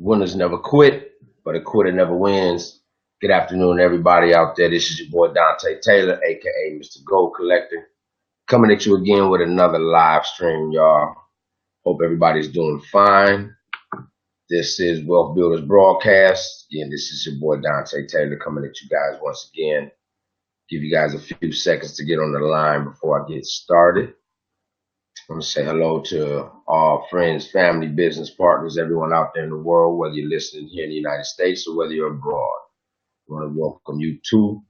Winners never quit, but a quitter never wins. Good afternoon, everybody out there. This is your boy Dante Taylor, aka Mr. Gold Collector, coming at you again with another live stream, y'all. Hope everybody's doing fine. This is Wealth Builders Broadcast. Again, this is your boy Dante Taylor coming at you guys once again. Give you guys a few seconds to get on the line before I get started. I want to say hello to all friends, family, business partners, everyone out there in the world, whether you're listening here in the United States or whether you're abroad. I want to welcome you to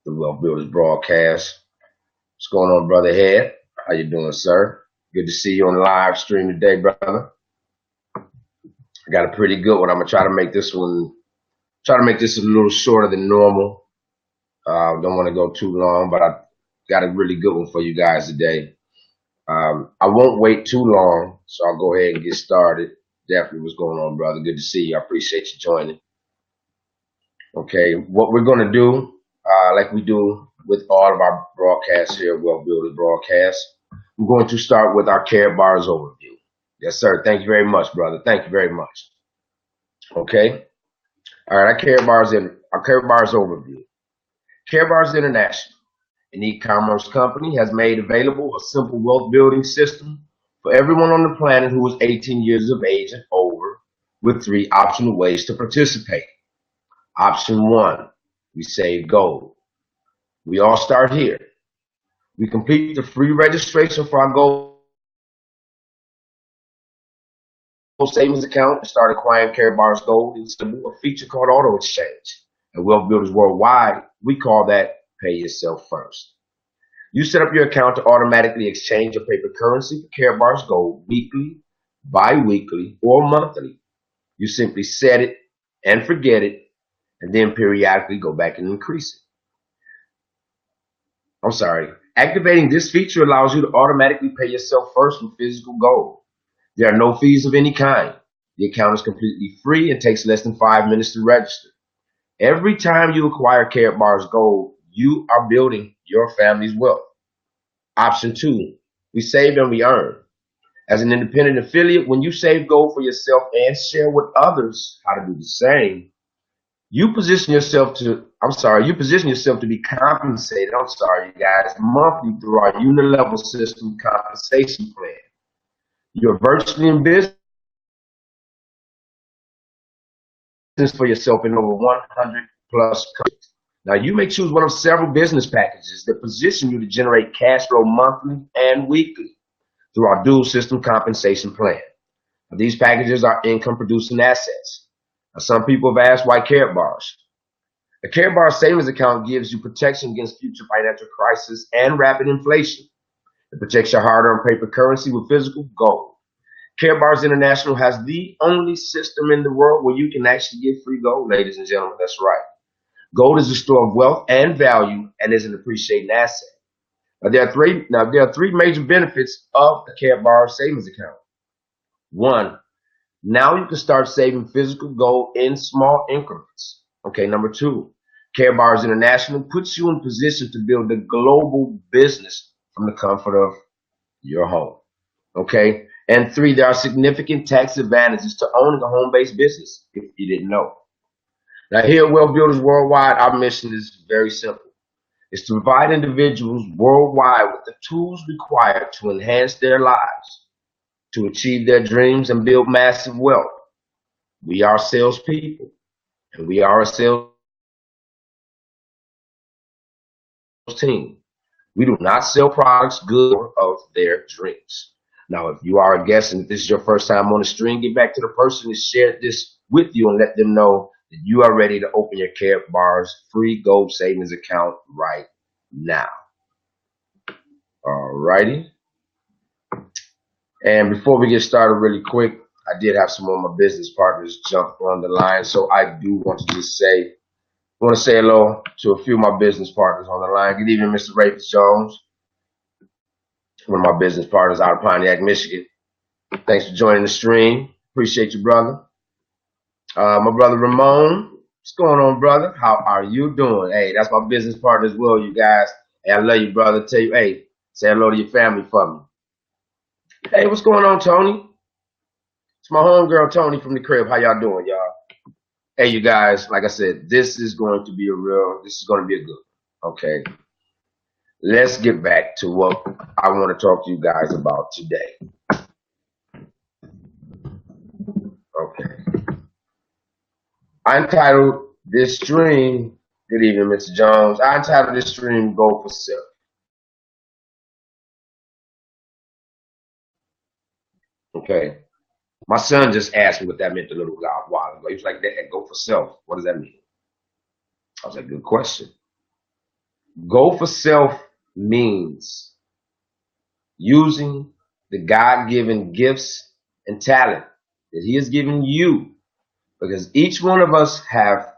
the Wealth Builders Broadcast. What's going on, Brother Head? How you doing, sir? Good to see you on the live stream today, brother. I got a pretty good one. I'm going to try to make this a little shorter than normal. Don't want to go too long, but I got a really good one for you guys today. I won't wait too long, so I'll go ahead and get started. Definitely what's going on, brother. Good to see you. I appreciate you joining. Okay, what we're going to do, like we do with all of our broadcasts here, Wealth Builders Broadcast, we're going to start with our Care Bars overview. Yes, sir. Thank you very much, brother. Thank you very much. Okay. All right, our Care Bars overview. Care Bars International, an e-commerce company, has made available a simple wealth building system for everyone on the planet who is 18 years of age and over, with 3 optional ways to participate. Option 1, we save gold. We all start here. We complete the free registration for our gold savings account and start acquiring Care Bars Gold in a feature called Auto Exchange. At Wealth Builders Worldwide, we call that Pay Yourself First. You set up your account to automatically exchange your paper currency for Care Bars Gold weekly, bi-weekly, or monthly. You simply set it and forget it, and then periodically go back and increase it. Activating this feature allows you to automatically pay yourself first with physical gold. There are no fees of any kind. The account is completely free and takes less than 5 minutes to register. Every time you acquire Care Bars Gold, you are building your family's wealth. Option 2, we save and we earn. As an independent affiliate, when you save gold for yourself and share with others how to do the same, you position yourself to be compensated, monthly through our unilevel system compensation plan. You're virtually in business for yourself in over 100 plus countries. Now, you may choose one of several business packages that position you to generate cash flow monthly and weekly through our dual system compensation plan. Now, these packages are income producing assets. Now, some people have asked why Care Bars. A Care Bar savings account gives you protection against future financial crisis and rapid inflation. It protects your hard-earned paper currency with physical gold. Care Bars International has the only system in the world where you can actually get free gold, ladies and gentlemen. That's right. Gold is a store of wealth and value and is an appreciating asset. Now, there are three major benefits of the Care Bar savings account. 1, now you can start saving physical gold in small increments. Okay, number 2, Care Bars International puts you in position to build a global business from the comfort of your home. Okay, and 3, there are significant tax advantages to owning a home-based business, if you didn't know. Now, here at Wealth Builders Worldwide, our mission is very simple. It's to provide individuals worldwide with the tools required to enhance their lives, to achieve their dreams and build massive wealth. We are salespeople, and we are a sales team. We do not sell products, goods, or of their dreams. Now, if you are a guest and if this is your first time on the stream, get back to the person who shared this with you and let them know that you are ready to open your Care Bars free gold savings account right now. All righty. And before we get started really quick, I did have some of my business partners jump on the line. So I do want to say hello to a few of my business partners on the line. Good evening, Mr. Rafus Jones, one of my business partners out of Pontiac, Michigan. Thanks for joining the stream. Appreciate you, brother. My brother Ramon, what's going on, brother? How are you doing? Hey, that's my business partner as well, you guys. Hey, I love you, brother. Tell you, hey, say hello to your family for me. Hey, what's going on, Tony? It's my homegirl Tony from the crib. How y'all doing, y'all? Hey, you guys. Like I said, this is going to be a good. Okay. Let's get back to what I want to talk to you guys about today. Okay. I entitled this stream. Good evening, Mr. Jones. I entitled this stream "Go for Self." Okay. My son just asked me what that meant a little while ago. He was like, "Dad, go for self. What does that mean?" I was like, "Good question." Go for self means using the God-given gifts and talent that He has given you, because each one of us have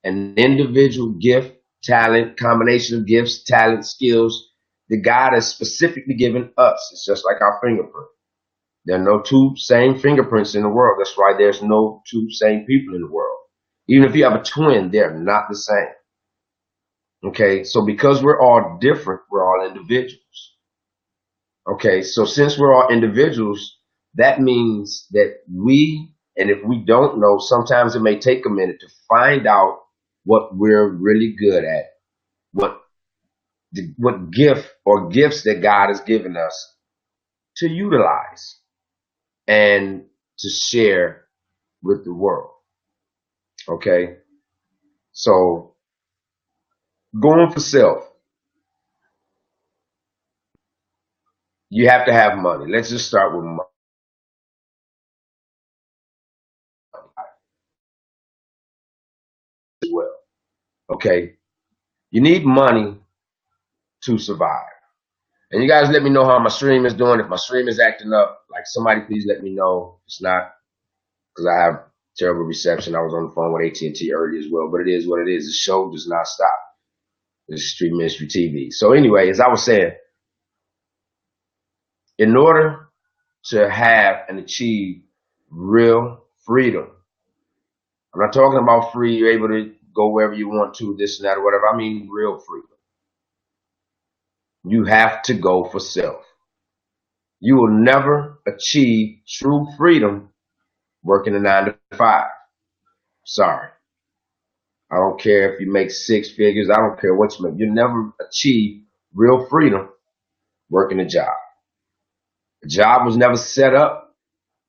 an individual gift, talent, combination of gifts, talent, skills that God has specifically given us. It's just like our fingerprint. There are no two same fingerprints in the world. That's why there's no two same people in the world. Even if you have a twin, they're not the same. Okay, so because we're all different, we're all individuals. Okay, so since we're all individuals, that means that and if we don't know, sometimes it may take a minute to find out what we're really good at, what gift or gifts that God has given us to utilize and to share with the world. Okay, so going for self, you have to have money. Let's just start with money as well. Okay, you need money to survive. And you guys let me know how my stream is doing. If my stream is acting up, like, somebody please let me know. It's not because I have terrible reception. I was on the phone with AT&T earlier as well, but it is what it is. The show does not stop. This is Street Ministry TV. So anyway, as I was saying, in order to have and achieve real freedom, I'm not talking about free, you're able to go wherever you want to, this and that or whatever. I mean real freedom. You have to go for self. You will never achieve true freedom working a 9 to 5. Sorry. I don't care if you make 6 figures. I don't care what you make. You'll never achieve real freedom working a job. A job was never set up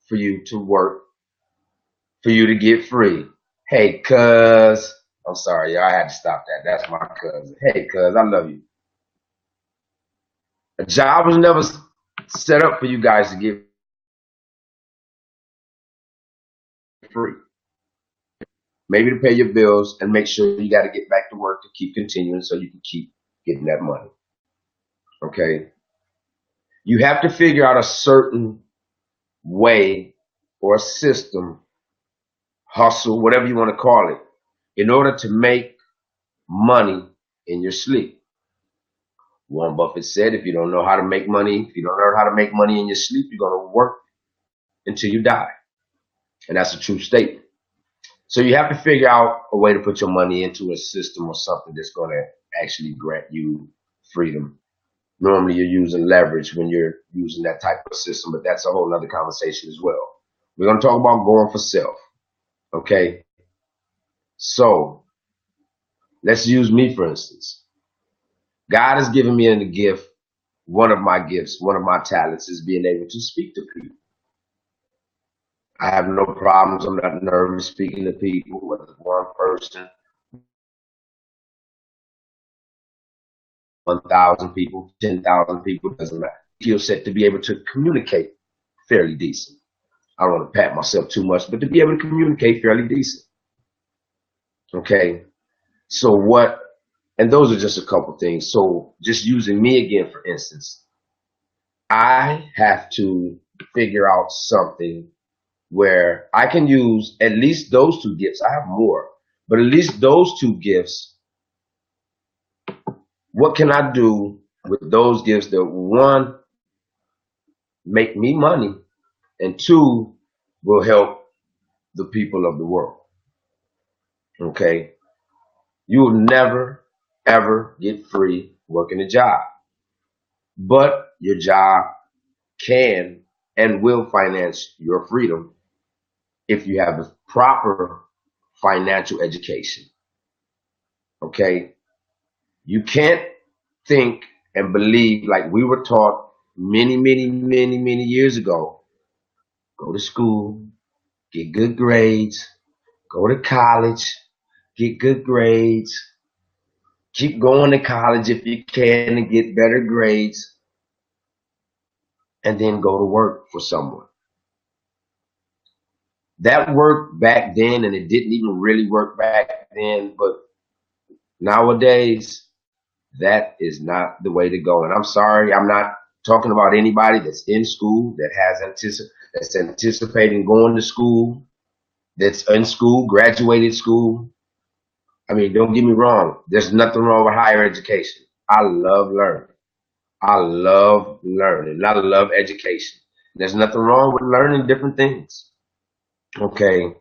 for you to work, for you to get free. Hey, cuz. I'm sorry, y'all. I had to stop that. That's my cousin. Hey, cuz. I love you. A job was never set up for you guys to get free. Maybe to pay your bills and make sure you got to get back to work to keep continuing so you can keep getting that money. Okay? You have to figure out a certain way or a system, hustle, whatever you want to call it, in order to make money in your sleep. Warren Buffett said, if you don't know how to make money, if you don't learn how to make money in your sleep, you're going to work until you die. And that's a true statement. So you have to figure out a way to put your money into a system or something that's going to actually grant you freedom. Normally you're using leverage when you're using that type of system, but that's a whole other conversation as well. We're going to talk about going for self. Okay. So let's use me, for instance. God has given me a gift. One of my gifts, one of my talents is being able to speak to people. I have no problems. I'm not nervous speaking to people, whether it's one person, 1,000 people, 10,000 people, doesn't matter. Skill set to be able to communicate fairly decent. I don't want to pat myself too much, but to be able to communicate fairly decent. Okay. So and those are just a couple things. So just using me again, for instance, I have to figure out something where I can use at least those 2 gifts. I have more, but at least those 2 gifts. What can I do with those gifts that, 1, make me money, and 2, will help the people of the world? Okay. You will never, ever get free working a job, but your job can and will finance your freedom if you have the proper financial education. Okay? You can't think and believe like we were taught many years ago. Go to school, get good grades, go to college, get good grades, keep going to college if you can and get better grades, and then go to work for someone. That worked back then, and it didn't even really work back then, but nowadays, that is not the way to go. And I'm sorry, I'm not talking about anybody that's in school that that's anticipating going to school, that's in school, graduated school. I mean, don't get me wrong. There's nothing wrong with higher education. I love learning. I love learning. I love education. There's nothing wrong with learning different things. Okay.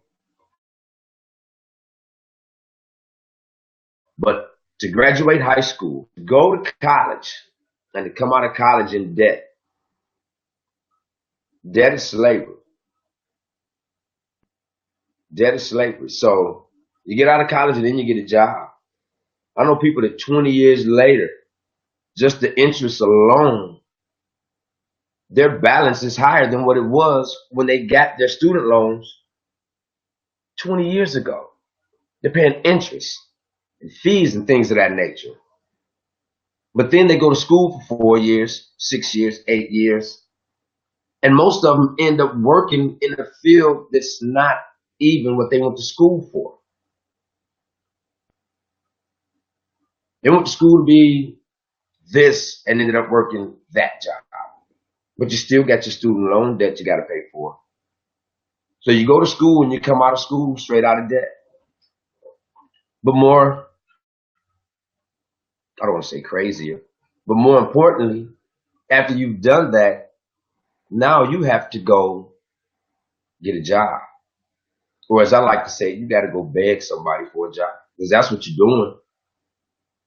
But to graduate high school, to go to college, and to come out of college in debt, debt is slavery. Debt is slavery. So you get out of college and then you get a job. I know people that 20 years later, just the interest alone, their balance is higher than what it was when they got their student loans 20 years ago. They're paying interest and fees and things of that nature. But then they go to school for 4 years, 6 years, 8 years, and most of them end up working in a field that's not even what they went to school for. They went to school to be this and ended up working that job. But you still got your student loan debt you got to pay for. So you go to school and you come out of school straight out of debt. But more, I don't want to say crazier, but more importantly, after you've done that, now you have to go get a job. Or as I like to say, you got to go beg somebody for a job because that's what you're doing.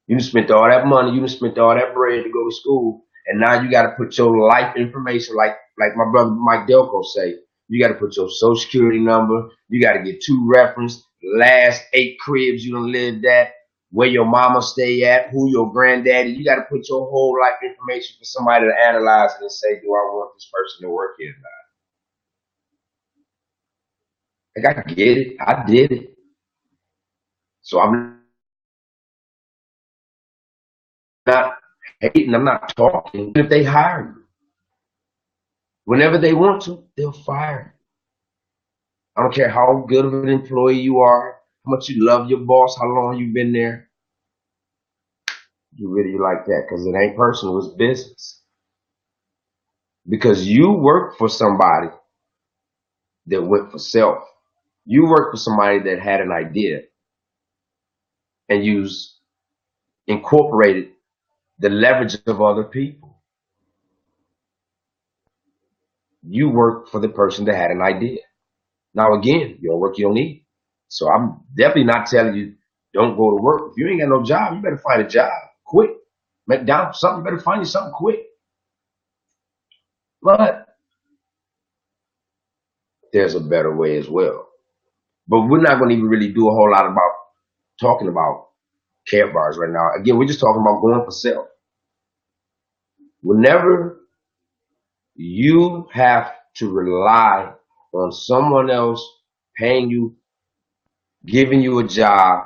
You spent all that money, you spent all that bread to go to school, and now you got to put your life information, like my brother Mike Delco say, you got to put your social security number, you got to get 2 references, last 8 cribs you done lived at, where your mama stay at, who your granddaddy. You got to put your whole life information for somebody to analyze it and say, do I want this person to work here or not? Like I get it, I did it. So I'm not hating, I'm not talking. If they hire you, whenever they want to, they'll fire you. I don't care how good of an employee you are, how much you love your boss, how long you've been there. You really like that because it ain't personal, it's business. Because you work for somebody that went for self. You work for somebody that had an idea and incorporated the leverage of other people. You work for the person that had an idea. Now again, you don't work, you don't eat. So I'm definitely not telling you don't go to work. If you ain't got no job, you better find a job quick. McDonald's, something, you better find you something quick. But there's a better way as well. But we're not going to even really do a whole lot about talking about care bars right now. Again, we're just talking about going for self. Whenever you have to rely on someone else paying you, giving you a job,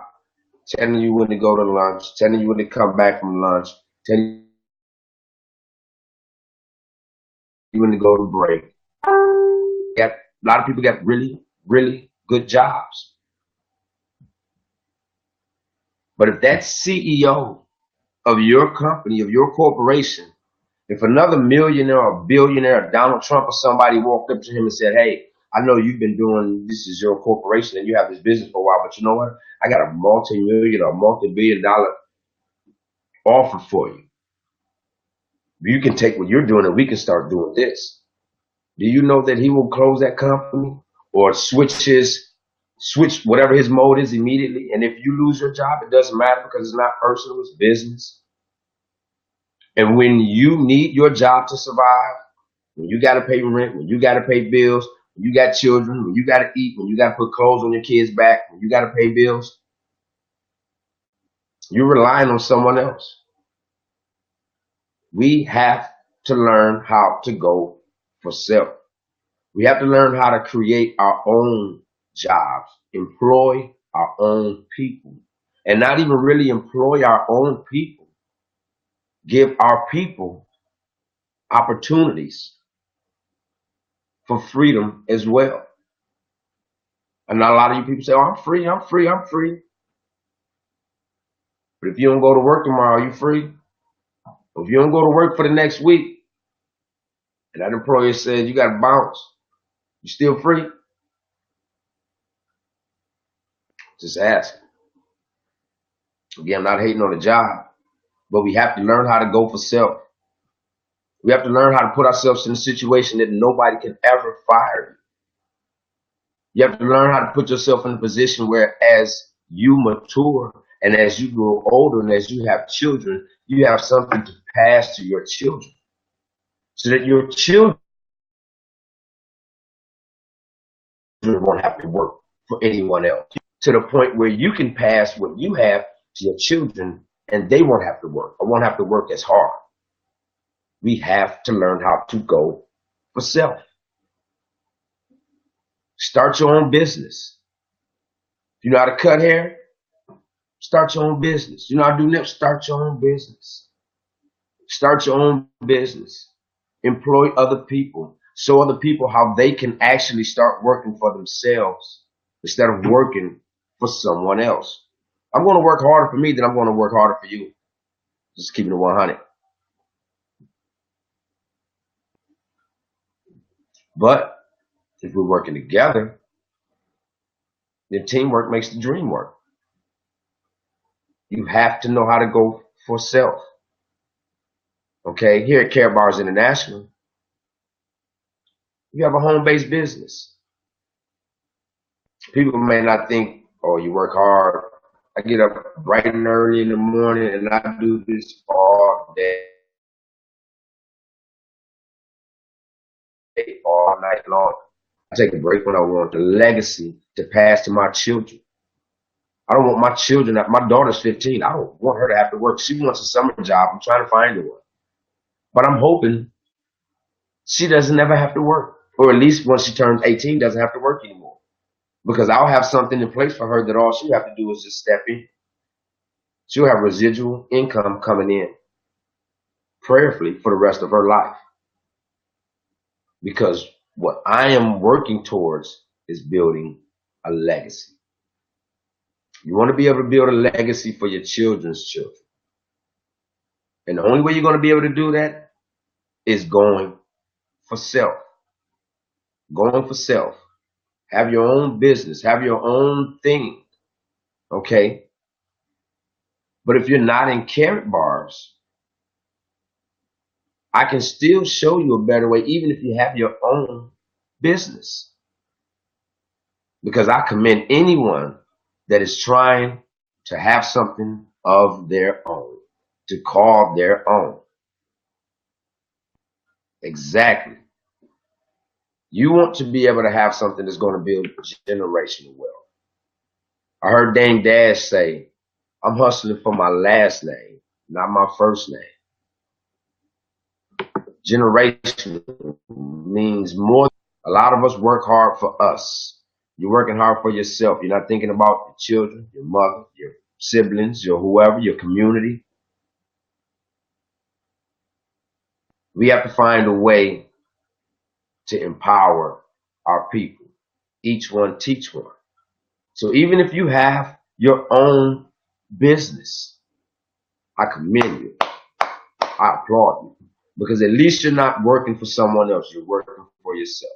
telling you when to go to lunch, telling you when to come back from lunch, telling you when to go to break. A lot of people got really good jobs. But if that CEO of your company, of your corporation, if another millionaire or billionaire or Donald Trump or somebody walked up to him and said, hey, I know you've been doing, this is your corporation and you have this business for a while, but you know what? I got a multi-million or multi-billion-dollar offer for you. You can take what you're doing and we can start doing this. Do you know that he will close that company or switch whatever his mode is immediately? And if you lose your job, it doesn't matter because it's not personal, it's business. And when you need your job to survive, when you got to pay rent, when you got to pay bills, when you got children, when you got to eat, when you got to put clothes on your kids' back, when you got to pay bills, you're relying on someone else. We have to learn how to go for self. We have to learn how to create our own jobs, employ our own people, and not even really employ our own people. Give our people opportunities for freedom as well. And a lot of you people say, oh, I'm free, I'm free, I'm free. But if you don't go to work tomorrow, you free. If you don't go to work for the next week, and that employer says you got to bounce, you still free? Just ask. Again, I'm not hating on the job, but we have to learn how to go for self. We have to learn how to put ourselves in a situation that nobody can ever fire you. You have to learn how to put yourself in a position where as you mature and as you grow older and as you have children, you have something to pass to your children so that your children won't have to work for anyone else, to the point where you can pass what you have to your children and they won't have to work or won't have to work as hard. We have to learn how to go for self. Start your own business. If you know how to cut hair, start your own business. You know how to do nails, start your own business. Start your own business. Employ other people. Show other people how they can actually start working for themselves instead of working for someone else. I'm going to work harder for me than I'm going to work harder for you. Just keeping it 100. But if we're working together, then teamwork makes the dream work. You have to know how to go for self. Okay, here at Care Bars International, you have a home-based business. People may not think, oh, you work hard. I get up bright and early in the morning and I do this all day, all night long. I take a break when I want the legacy to pass to my children. I don't want my children, my daughter's 15. I don't want her to have to work. She wants a summer job. I'm trying to find her one. But I'm hoping she doesn't ever have to work. Or at least once she turns 18, doesn't have to work anymore. Because I'll have something in place for her that all she'll have to do is just step in. She'll have residual income coming in prayerfully for the rest of her life. Because what I am working towards is building a legacy. You want to be able to build a legacy for your children's children. And the only way you're going to be able to do that is going for self. Going for self. Have your own business. Have your own thing. Okay? But if you're not in Carrot Bars, I can still show you a better way, even if you have your own business. Because I commend anyone that is trying to have something of their own, to call their own. Exactly. You want to be able to have something that's going to build generational wealth. I heard Dame Dash say, I'm hustling for my last name, not my first name. Generational means more. A lot of us work hard for us. You're working hard for yourself. You're not thinking about your children, your mother, your siblings, your whoever, your community. We have to find a way to empower our people. Each one teach one. So even if you have your own business, I commend you. I applaud you. Because at least you're not working for someone else. You're working for yourself.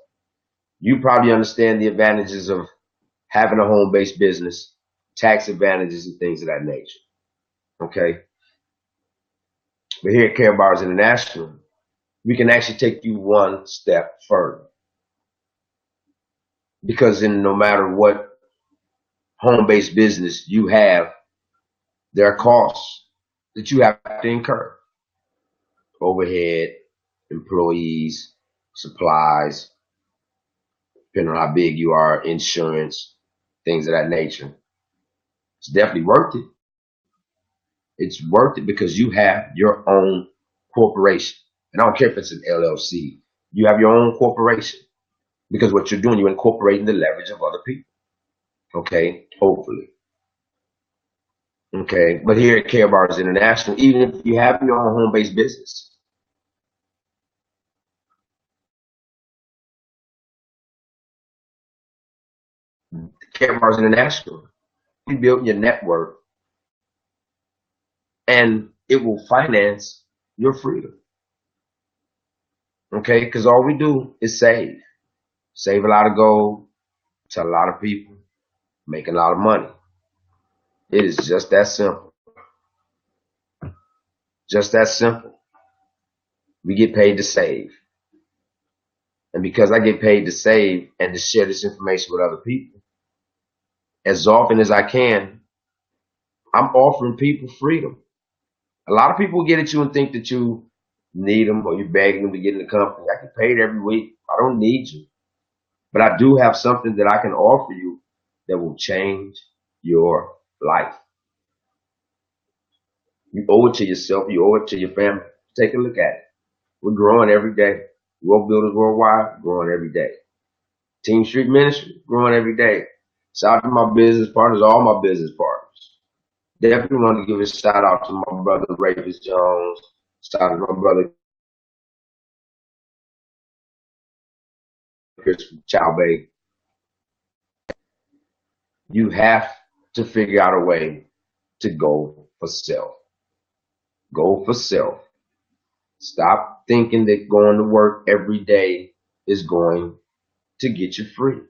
You probably understand the advantages of having a home-based business, tax advantages and things of that nature. Okay? But here at Care Bars International, we can actually take you one step further. Because no matter what home-based business you have, there are costs that you have to incur. Overhead, employees, supplies, depending on how big you are, insurance, things of that nature. It's definitely worth it. It's worth it because you have your own corporation. And I don't care if it's an LLC. You have your own corporation because what you're doing, you're incorporating the leverage of other people. Okay, hopefully. Okay, but here at Care Bars International, even if you have your own home-based business, Care Bars International, you build your network and it will finance your freedom. Okay, because all we do is save a lot of gold to a lot of people, make a lot of money. It is just that simple. Just that simple. We get paid to save. And because I get paid to save and to share this information with other people, as often as I can, I'm offering people freedom. A lot of people get at you and think that you need them or you're begging them to get in the company. I get paid every week. I don't need you. But I do have something that I can offer you that will change your life. You owe it to yourself. You owe it to your family. Take a look at it. We're growing every day. Wealth Builders Worldwide, growing every day. Team Street Ministry, growing every day. Shout out to my business partners, all my business partners. Definitely want to give a shout out to my brother Rafus Jones. Shout out to my brother Chris Chowbay. You have to figure out a way to go for self. Go for self. Stop thinking that going to work every day is going to get you free.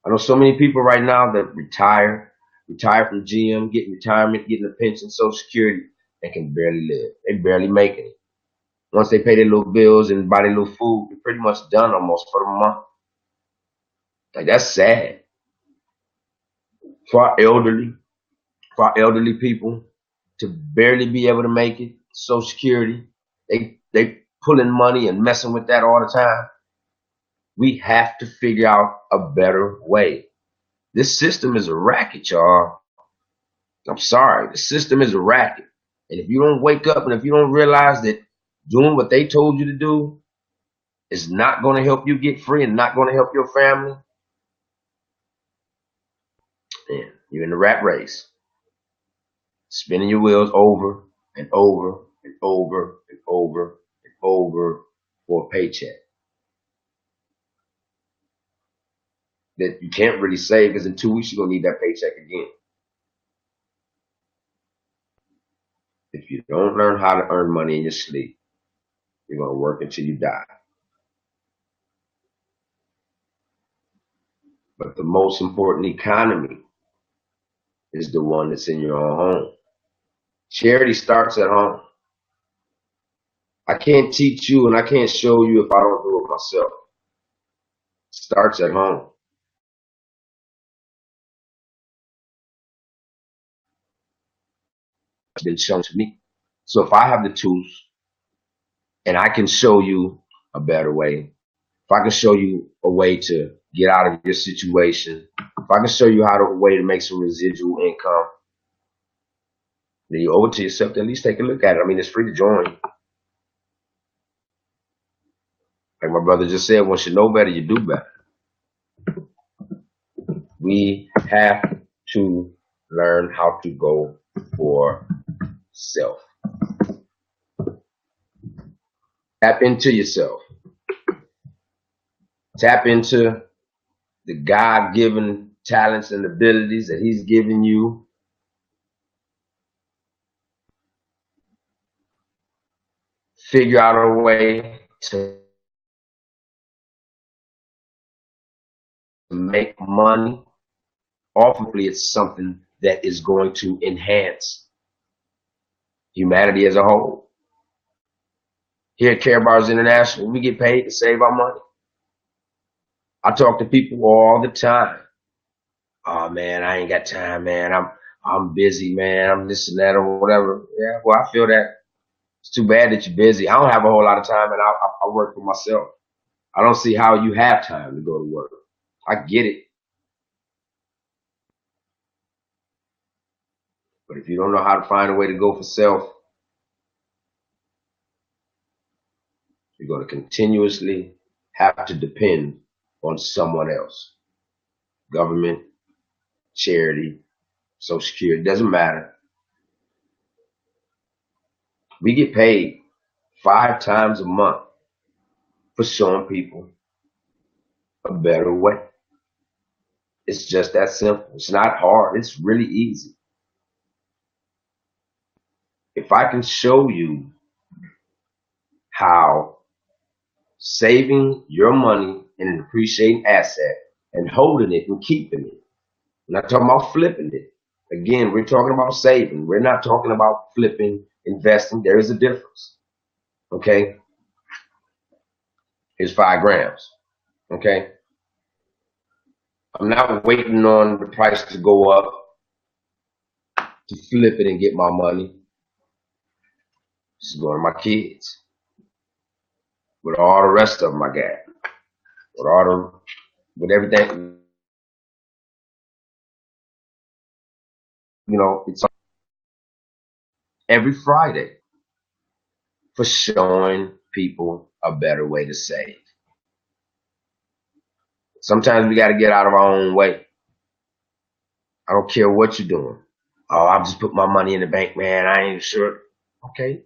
I know so many people right now that retire from GM, getting retirement, getting a pension, Social Security, and can barely live. They barely making it. Once they pay their little bills and buy their little food, they're pretty much done almost for the month. Like that's sad. For our elderly people to barely be able to make it, Social Security, they pulling money and messing with that all the time. We have to figure out a better way. This system is a racket, y'all. I'm sorry. The system is a racket. And if you don't wake up and if you don't realize that doing what they told you to do is not going to help you get free and not going to help your family, then you're in the rat race, spinning your wheels over and over and over and over and over for a paycheck that you can't really save because in 2 weeks you're going to need that paycheck again. If you don't learn how to earn money in your sleep, you're going to work until you die. But the most important economy is the one that's in your own home. Charity starts at home. I can't teach you and I can't show you if I don't do it myself. It starts at home. It's been shown to me. So if I have the tools and I can show you a better way, if I can show you a way to get out of your situation, if I can show you how to a way to make some residual income, then you owe it to yourself to at least take a look at it. I mean, it's free to join. Like my brother just said, once you know better, you do better. We have to learn how to go for self. Tap into yourself. Tap into the God-given talents and abilities that He's given you. Figure out a way to make money. Ultimately, it's something that is going to enhance humanity as a whole. Here at Care Bars International, we get paid to save our money. I talk to people all the time. Oh man, I ain't got time, man. I'm busy, man. I'm this and that or whatever. Yeah, well, I feel that. It's too bad that you're busy. I don't have a whole lot of time, and I work for myself. I don't see how you have time to go to work. I get it. But if you don't know how to find a way to go for self, you're going to continuously have to depend on someone else. Government, charity, Social Security, doesn't matter. We get paid 5 times a month for showing people a better way. It's just that simple. It's not hard. It's really easy. If I can show you how saving your money in an appreciating asset and holding it and keeping it, we're not talking about flipping it. Again, we're talking about saving. We're not talking about flipping, investing. There is a difference. Okay? Here's 5 grams. Okay? I'm not waiting on the price to go up to flip it and get my money. This is going to my kids. With all the rest of them I got. With everything, it's every Friday for showing people a better way to save. Sometimes we got to get out of our own way. I don't care what you're doing. Oh, I'll just put my money in the bank, man. I ain't sure. Okay.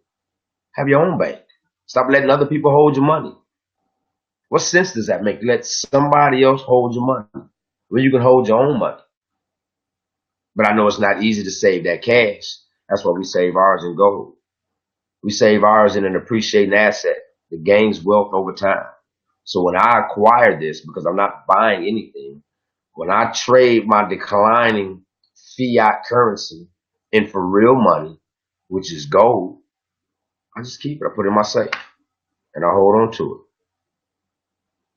Have your own bank. Stop letting other people hold your money. What sense does that make? Let somebody else hold your money when you can hold your own money. But I know it's not easy to save that cash. That's why we save ours in gold. We save ours in an appreciating asset that gains wealth over time. So when I acquire this, because I'm not buying anything, when I trade my declining fiat currency in for real money, which is gold, I just keep it. I put it in my safe and I hold on to it.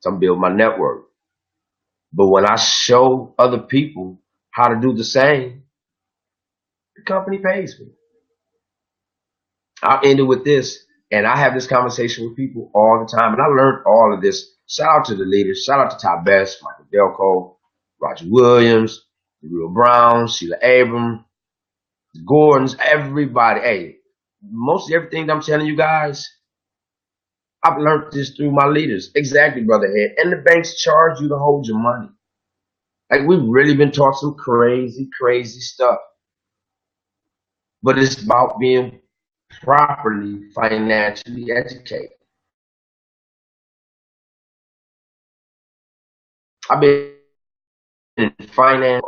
So I'm building my network. But when I show other people how to do the same, the company pays me. I'll end it with this, and I have this conversation with people all the time, and I learned all of this. Shout out to the leaders. Shout out to Top Best, Michael Delco, Roger Williams, the Real Brown, Sheila Abram, the Gordons, everybody. Hey, mostly everything that I'm telling you guys, I've learned this through my leaders. Exactly, Brother Head. And the banks charge you to hold your money. Like, we've really been taught some crazy, crazy stuff. But it's about being properly financially educated. I've been in finance.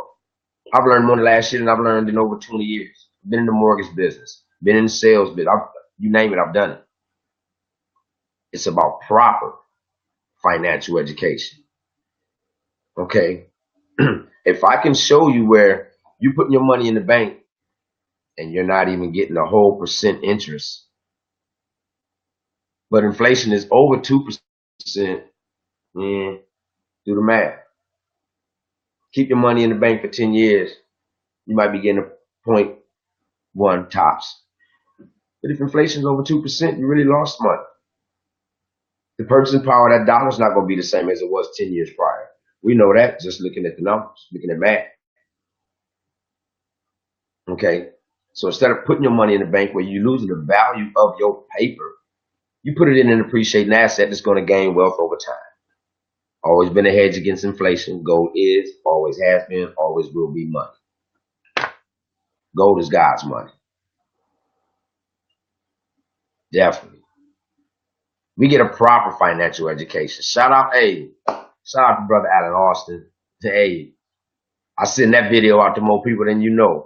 I've learned more than last year than I've learned in over 20 years. Been in the mortgage business, been in the sales business. You name it, I've done it. It's about proper financial education. Okay? If I can show you where you putting your money in the bank and you're not even getting a whole % interest, but inflation is over 2%, do the math. Keep your money in the bank for 10 years, you might be getting a 0.1 tops. But if inflation is over 2%, you really lost money. The purchasing power of that dollar is not going to be the same as it was 10 years prior. We know that just looking at the numbers, looking at math. Okay? So instead of putting your money in the bank where you're losing the value of your paper, you put it in an appreciating asset that's going to gain wealth over time. Always been a hedge against inflation. Gold is, always has been, always will be money. Gold is God's money. Definitely. We get a proper financial education. Shout out to Brother Allen Austin. Hey, I send that video out to more people than you know.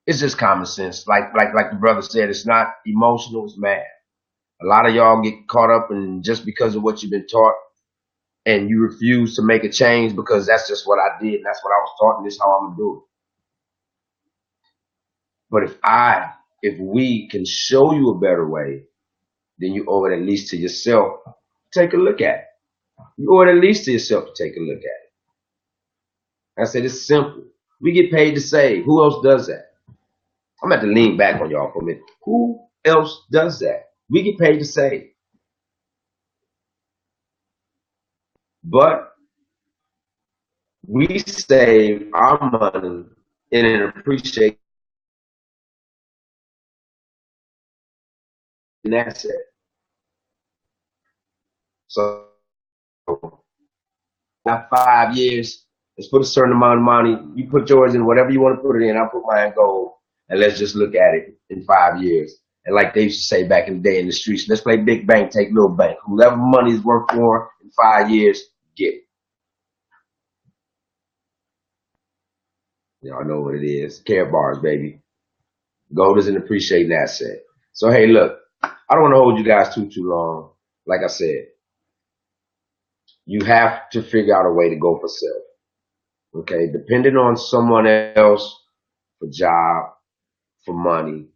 It's just common sense. Like the brother said, it's not emotional, it's math. A lot of y'all get caught up in just because of what you've been taught, and you refuse to make a change because that's just what I did and that's what I was taught and this is how I'm gonna do it. But if we can show you a better way, then you owe it at least to yourself. Take a look at it. You owe it at least to yourself to take a look at it. I said it's simple. We get paid to save. Who else does that? I'm going to have to lean back on y'all for a minute. Who else does that? We get paid to save. But we save our money in an appreciating asset. So 5 years, let's put a certain amount of money. You put yours in whatever you want to put it in. I'll put mine in gold. And let's just look at it in 5 years. And like they used to say back in the day in the streets, let's play big bank, take little bank. Whoever money is worth for in 5 years, get it. Y'all know what it is. Care bars, baby. Gold is an appreciating asset. So, hey, look, I don't want to hold you guys too long. Like I said, you have to figure out a way to go for self. Okay, depending on someone else for job, for money,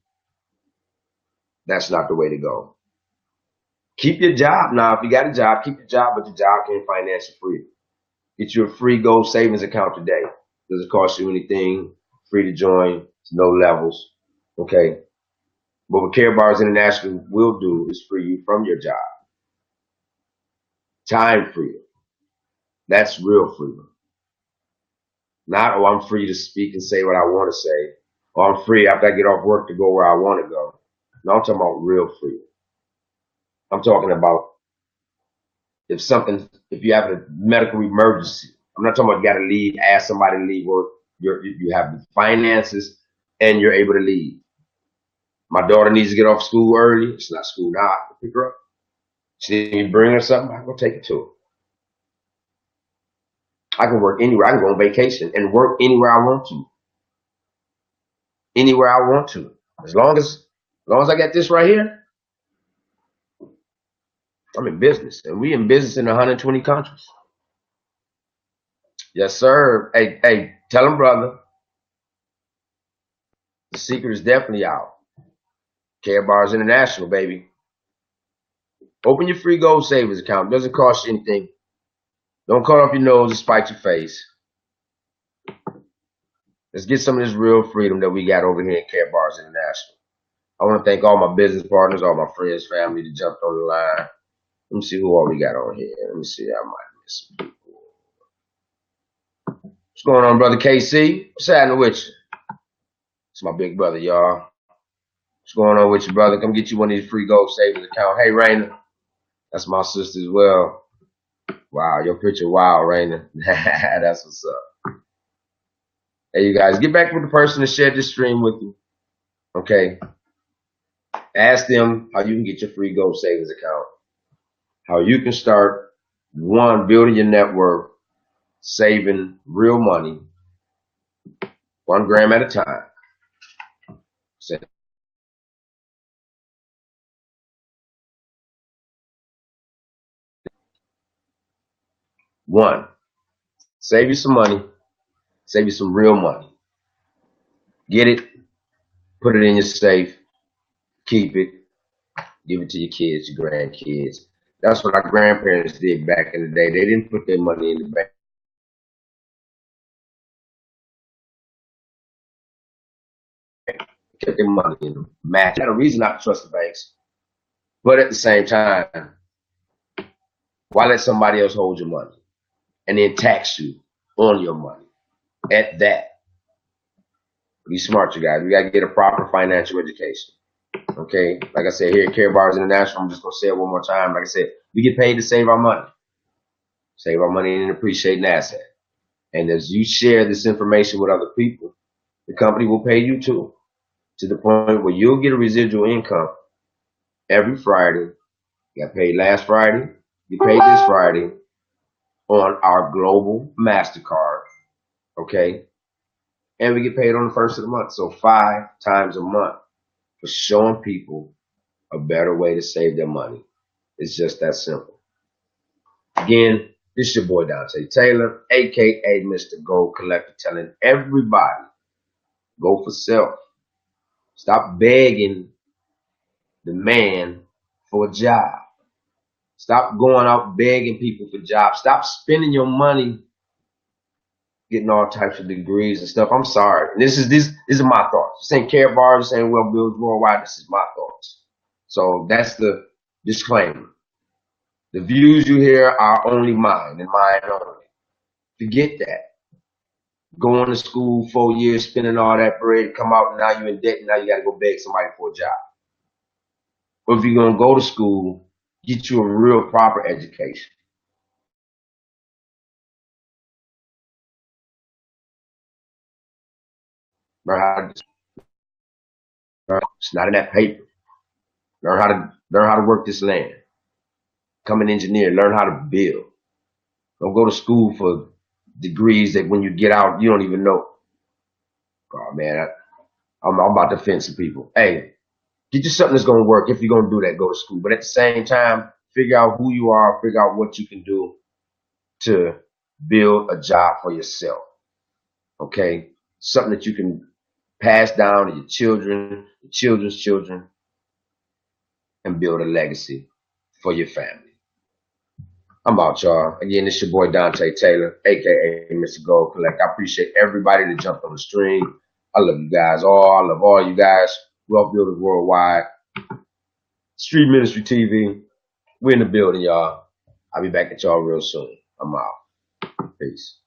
that's not the way to go. Keep your job. Now, if you got a job, keep your job, but your job can't finance you free. Get you a free gold savings account today. Doesn't cost you anything. Free to join. No levels. Okay. But what Care Bars International will do is free you from your job. Time freedom. That's real freedom. Not, oh, I'm free to speak and say what I want to say. Or I'm free after I get off work to go where I want to go. No, I'm talking about real freedom. I'm talking about if you have a medical emergency. I'm not talking about you got to leave, ask somebody to leave work. You have the finances and you're able to leave. My daughter needs to get off school early. It's not school now. I can pick her up. She needs me to bring her something. I can go take it to her. I can work anywhere. I can go on vacation and work anywhere I want to. Anywhere I want to. As long as I got this right here, I'm in business. And we in business in 120 countries. Yes, sir. Hey, tell them, brother. The secret is definitely out. Care Bars International, baby. Open your free gold savings account. It doesn't cost you anything. Don't cut off your nose and spite your face. Let's get some of this real freedom that we got over here in Care Bars International. I want to thank all my business partners, all my friends, family that jumped on the line. Let me see who all we got on here. Let me see. I might miss some people. What's going on, brother KC? What's happening with you? It's my big brother, y'all. What's going on with you, brother? Come get you one of these free gold savings accounts. Hey, Raina. That's my sister as well. Wow, your picture, wow, Raina. That's what's up. Hey, you guys, get back with the person that shared this stream with you. Okay. Ask them how you can get your free gold savings account. How you can start, one, building your network, saving real money, 1 gram at a time. One, save you some money, save you some real money. Get it, put it in your safe, keep it, give it to your kids, your grandkids. That's what our grandparents did back in the day. They didn't put their money in the bank. They kept their money in them. Match. That's a reason not to trust the banks. But at the same time, why let somebody else hold your money and then tax you on your money at that? Be smart, you guys. We got to get a proper financial education. Okay? Like I said, here at Care Bars International, I'm just going to say it one more time. Like I said, we get paid to save our money. Save our money in an appreciating asset. And as you share this information with other people, the company will pay you too, to the point where you'll get a residual income every Friday. You got paid last Friday. You paid this Friday on our global MasterCard. Okay? And we get paid on the first of the month. So 5 times a month for showing people a better way to save their money. It's just that simple. Again, this is your boy Dante Taylor, aka Mr. Gold Collector, telling everybody, go for self. Stop begging the man for a job. Stop going out begging people for jobs. Stop spending your money getting all types of degrees and stuff. I'm sorry. And this is my thoughts. This ain't Care Bars, this ain't Well Builds Worldwide. This is my thoughts. So that's the disclaimer. The views you hear are only mine and mine only. Forget that. Going to school 4 years, spending all that bread, come out and now you're in debt and now you got to go beg somebody for a job. Or if you're going to go to school, get you a real proper education. Learn how to, it's not in that paper. Learn how to work this land. Become an engineer. Learn how to build. Don't go to school for degrees that when you get out you don't even know. Oh man, I'm about to offend some people. Hey, get you something that's gonna work. If you're gonna do that, go to school. But at the same time, figure out who you are. Figure out what you can do to build a job for yourself. Okay, something that you can pass down to your children, your children's children, and build a legacy for your family. I'm out, y'all. Again, this your boy Dante Taylor, aka Mr. Gold Collect. I appreciate everybody that jumped on the stream. I love you guys all. I love all you guys. Wealth Builders Worldwide. Street Ministry TV. We're in the building, y'all. I'll be back at y'all real soon. I'm out. Peace.